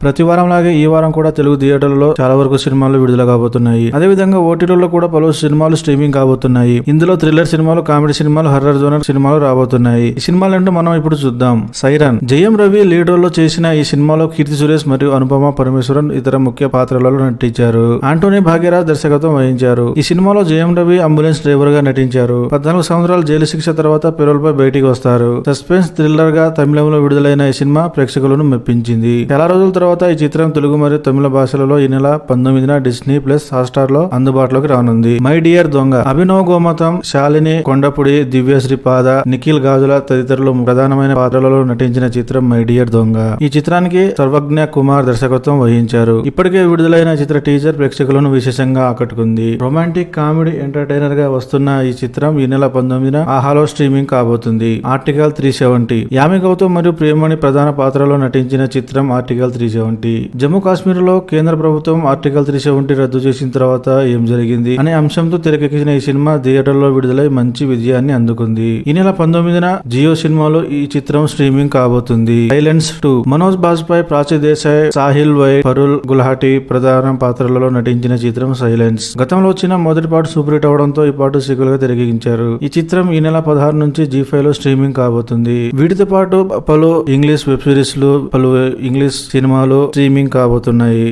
ప్రతి వారం లాగే ఈ వారం కూడా తెలుగు థియేటర్లలో చాలా వరకు సినిమాలు విడుదల కాబోతున్నాయి. అదేవిధంగా ఓటీటీలో కూడా పలు సినిమాలు స్ట్రీమింగ్ కాబోతున్నాయి. ఇందులో థ్రిల్లర్ సినిమాలు, కామెడీ సినిమాలు, హర్రర్ జోనర్ సినిమాలు రాబోతున్నాయి. ఈ సినిమాలంటూ మనం ఇప్పుడు చూద్దాం. Siren. Jayam Ravi lead role లో చేసిన ఈ సినిమాలో కీర్తి సురేష్ మరియు అనుపమ పరమేశ్వరన్ ఇతర ముఖ్య పాత్రలలో నటించారు. ఆంటోనీ భాగ్యరాజ్ దర్శకత్వం వహించారు. ఈ సినిమాలో జయం రవి అంబులెన్స్ డ్రైవర్ గా నటించారు. 14 సంవత్సరాల జైలు శిక్ష తర్వాత పెరోల్ పై బయటికి వస్తారు. సస్పెన్స్ థ్రిల్లర్ గా తమిళంలో విడుదలైన ఈ సినిమా ప్రేక్షకులను మెప్పించింది. చాలా రోజుల తర్వాత ఈ చిత్రం తెలుగు మరియు తమిళ భాషలలో ఈ నెల 19న డిస్నీ ప్లస్ హాట్‌స్టార్ లో అందుబాటులోకి రానుంది. మై డియర్ దొంగ. అభినవ్ గోమతం, శాలిని కొండపుడి, దివ్యశ్రీ పాద, నిఖిల్ గాజుల తదితరులు ప్రధానమైన పాత్రలలో నటించిన చిత్రం మై డియర్ దొంగ. ఈ చిత్రానికి సర్వజ్ఞ కుమార్ దర్శకత్వం వహించారు. ఇప్పటికే విడుదలైన చిత్ర టీజర్ ప్రేక్షకులను విశేషంగా ఆకట్టుకుంది. రొమాంటిక్ కామెడీ ఎంటర్టైనర్ గా వస్తున్న ఈ చిత్రం ఈ నెల 19న ఆహాలో స్ట్రీమింగ్ కాబోతుంది. ఆర్టికల్ 370. యామి గౌతమ్ మరియు ప్రియమణి ప్రధాన పాత్రలో నటించిన చిత్రం ఆర్టికల్ 370. జమ్మూ కాశ్మీర్ లో కేంద్ర ప్రభుత్వం ఆర్టికల్ 370 రద్దు చేసిన తర్వాత ఏం జరిగింది అనే అంశంతో తెరకెక్కిన ఈ సినిమా థియేటర్లో విడుదలై మంచి విజయాన్ని అందుకుంది. ఈ నెల 19న జియో సినిమాలో ఈ చిత్రం స్ట్రీమింగ్ కాబోతుంది. సైలెన్స్ 2. మనోజ్ బాజ్పాయ్, ప్రాచి దేశాయ్, సాహిల్ వైట్, ఫరుల్ గులాటి ప్రధాన పాత్రలలో నటించిన చిత్రం సైలెన్స్. గతంలో వచ్చిన మొదటి పార్ట్ సూపర్ హిట్ అవడంతో ఈ పాటు సీక్వెల్ గా తెరకెక్కించారు. ఈ చిత్రం ఈ నెల 16 నుంచి G5 లో స్ట్రీమింగ్ కాబోతుంది. వీటితో పాటు పలు ఇంగ్లీష్ వెబ్ సిరీస్ లు, పలు ఇంగ్లీష్ సినిమాలు స్ట్రీమింగ్ కాబోతున్నాయి.